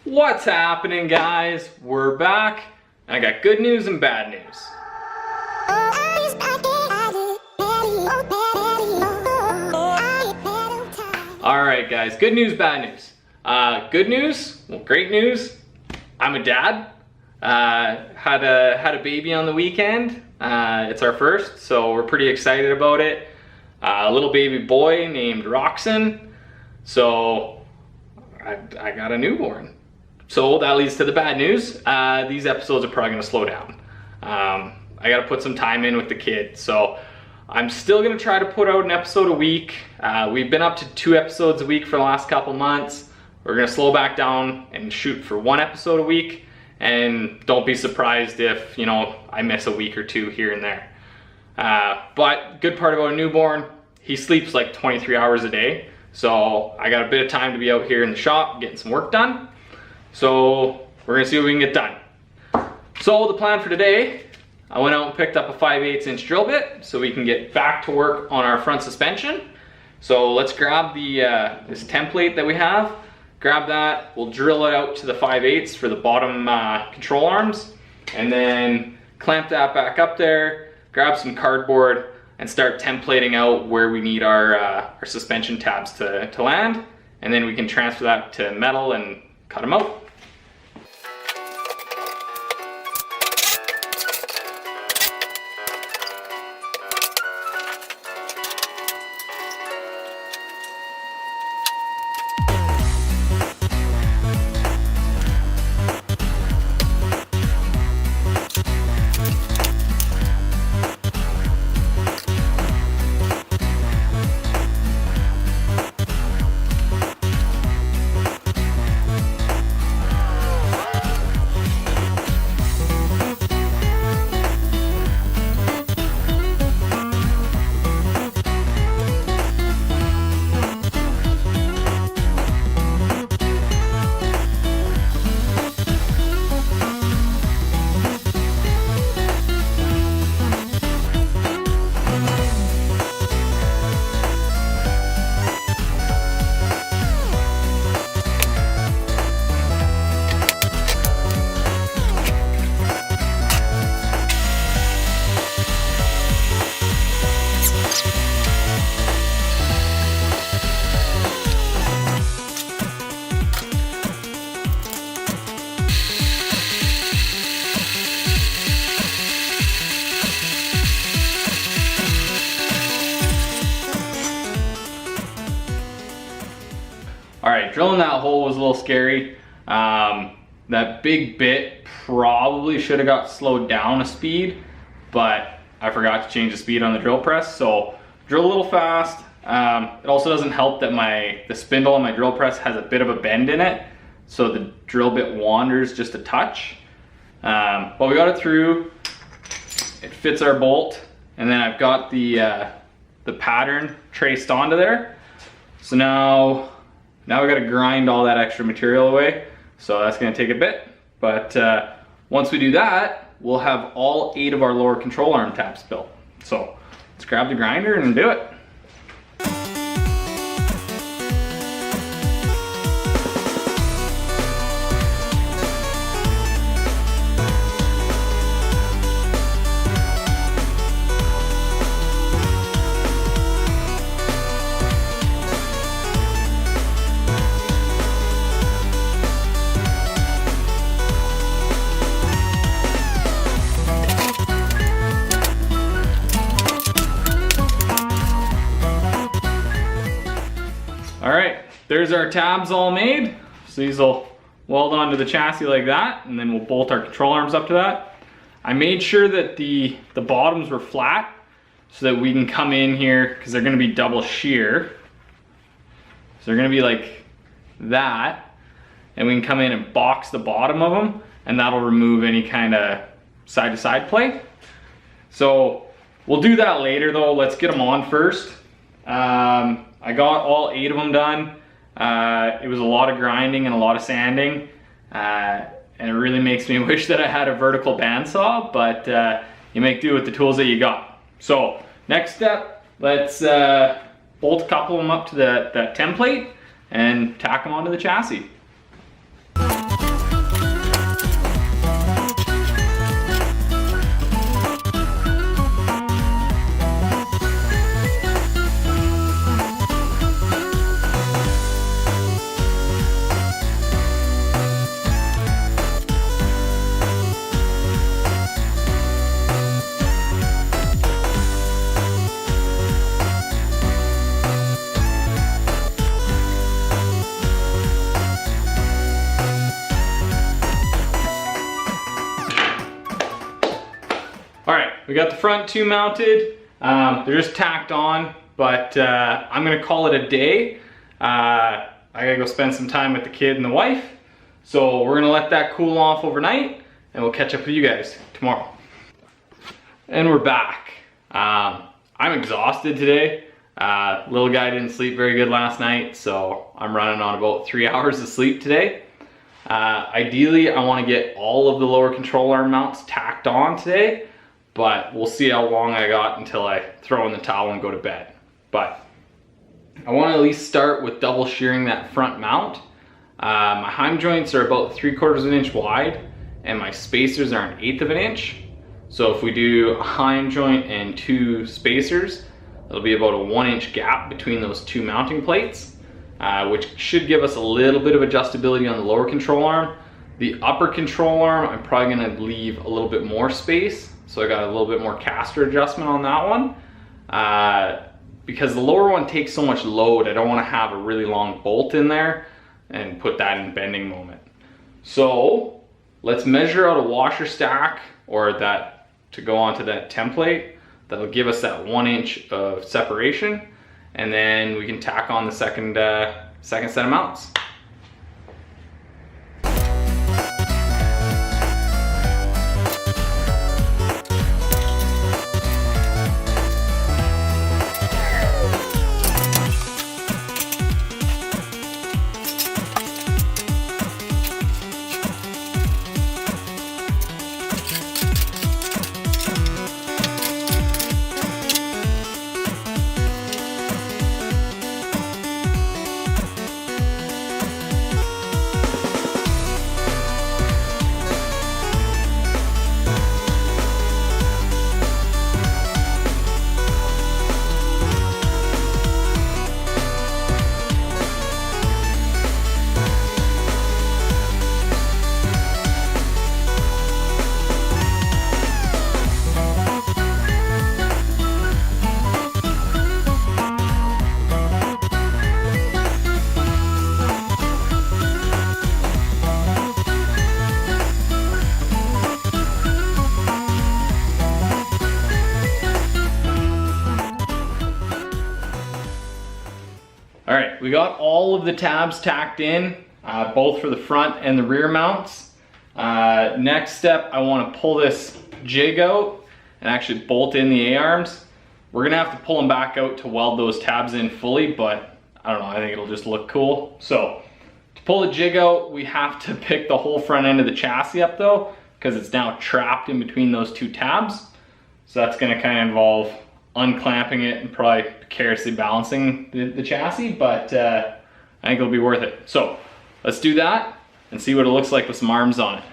What's happening, guys? We're back, and I got good news and bad news. Alright guys, good news, bad news. Good news, well, great news, I'm a dad. Had a baby on the weekend. It's our first, so we're pretty excited about it. A little baby boy named Roxon. So I got a newborn. So that leads to the bad news. These episodes are probably gonna slow down. I gotta put some time in with the kid. So I'm still gonna try to put out an episode a week. We've been up to 2 episodes a week for the last couple months. We're gonna slow back down and shoot for 1 episode a week. And don't be surprised if, you know, I miss a week or 2 here and there. But good part about a newborn, he sleeps like 23 hours a day. So I got a bit of time to be out here in the shop getting some work done. So we're gonna see what we can get done. So the plan for today, I went out and picked up a 5/8 inch drill bit so we can get back to work on our front suspension. So let's grab the this template that we have. Grab that, we'll drill it out to the 5/8 for the bottom control arms, and then clamp that back up there, grab some cardboard, and start templating out where we need our suspension tabs to land, and then we can transfer that to metal and cut them out. Alright, drilling that hole was a little scary. That big bit probably should have got slowed down a speed, but I forgot to change the speed on the drill press, so drill a little fast. It also doesn't help that the spindle on my drill press has a bit of a bend in it, so the drill bit wanders just a touch. But we got it through. It fits our bolt, and then I've got the pattern traced onto there. So now we got to grind all that extra material away, so that's going to take a bit. But once we do that, we'll have all 8 of our lower control arm tabs built. So let's grab the grinder and do it. Alright, there's our tabs all made. So these will weld onto the chassis like that, and then we'll bolt our control arms up to that. I made sure that the bottoms were flat so that we can come in here, because they're going to be double shear. So they're going to be like that, and we can come in and box the bottom of them, and that'll remove any kind of side-to-side play. So we'll do that later though. Let's get them on first. I got all 8 of them done. It was a lot of grinding and a lot of sanding, and it really makes me wish that I had a vertical bandsaw, but you make do with the tools that you got. So next step, let's bolt a couple of them up to that template and tack them onto the chassis. we got the front two mounted. They're just tacked on, but I'm gonna call it a day. I gotta go spend some time with the kid and the wife. So we're gonna let that cool off overnight, and we'll catch up with you guys tomorrow. And we're back. I'm exhausted today. Little guy didn't sleep very good last night, so I'm running on about 3 hours of sleep today. Ideally, I want to get all of the lower control arm mounts tacked on today, but we'll see how long I got until I throw in the towel and go to bed. But I want to at least start with double shearing that front mount. My heim joints are about 3/4 of an inch wide, and my spacers are 1/8 of an inch. So if we do a heim joint and 2 spacers, it'll be about a 1-inch gap between those 2 mounting plates, which should give us a little bit of adjustability on the lower control arm. The upper control arm, I'm probably gonna leave a little bit more space. So I got a little bit more caster adjustment on that one. Because the lower one takes so much load, I don't wanna have a really long bolt in there and put that in bending moment. So let's measure out a washer stack, or that to go onto that template. That'll give us that 1 inch of separation, and then we can tack on the second set of mounts. All right, we got all of the tabs tacked in, both for the front and the rear mounts. Next step, I want to pull this jig out and actually bolt in the A-arms. We're gonna have to pull them back out to weld those tabs in fully, but I don't know, I think it'll just look cool. So to pull the jig out, we have to pick the whole front end of the chassis up though, because it's now trapped in between those 2 tabs. So that's gonna kind of involve unclamping it and probably precariously balancing the chassis, but I think it'll be worth it. So let's do that and see what it looks like with some arms on it.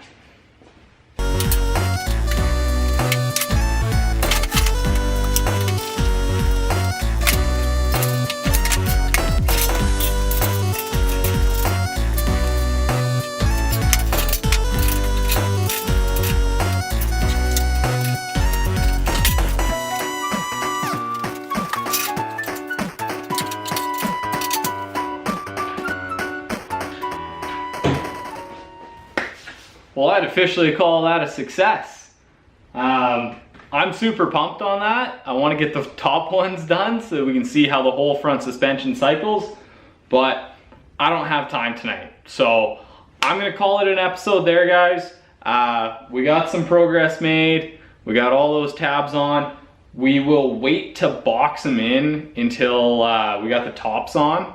Well, I'd officially call that a success. I'm super pumped on that. I want to get the top ones done so we can see how the whole front suspension cycles, but I don't have time tonight. So I'm gonna call it an episode there, guys. We got some progress made. We got all those tabs on. We will wait to box them in until we got the tops on.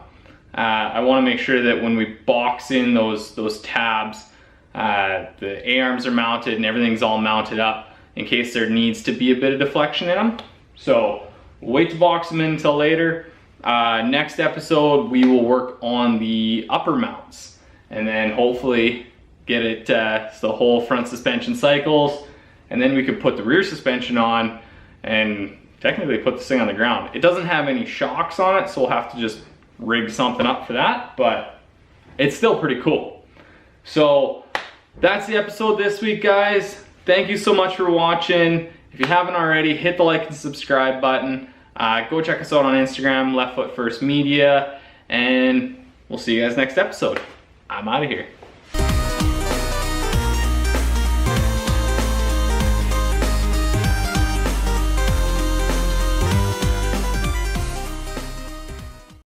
I want to make sure that when we box in those tabs, the A-arms are mounted and everything's all mounted up in case there needs to be a bit of deflection in them. So we'll wait to box them in until later. Next episode, we will work on the upper mounts and then hopefully get it so the whole front suspension cycles, and then we could put the rear suspension on and technically put this thing on the ground. It doesn't have any shocks on it, so we'll have to just rig something up for that, but it's still pretty cool. So that's the episode this week, guys. Thank you so much for watching. If you haven't already, hit the like and subscribe button. Go check us out on Instagram, Leftfootfirst Media, and we'll see you guys next episode. I'm out of here.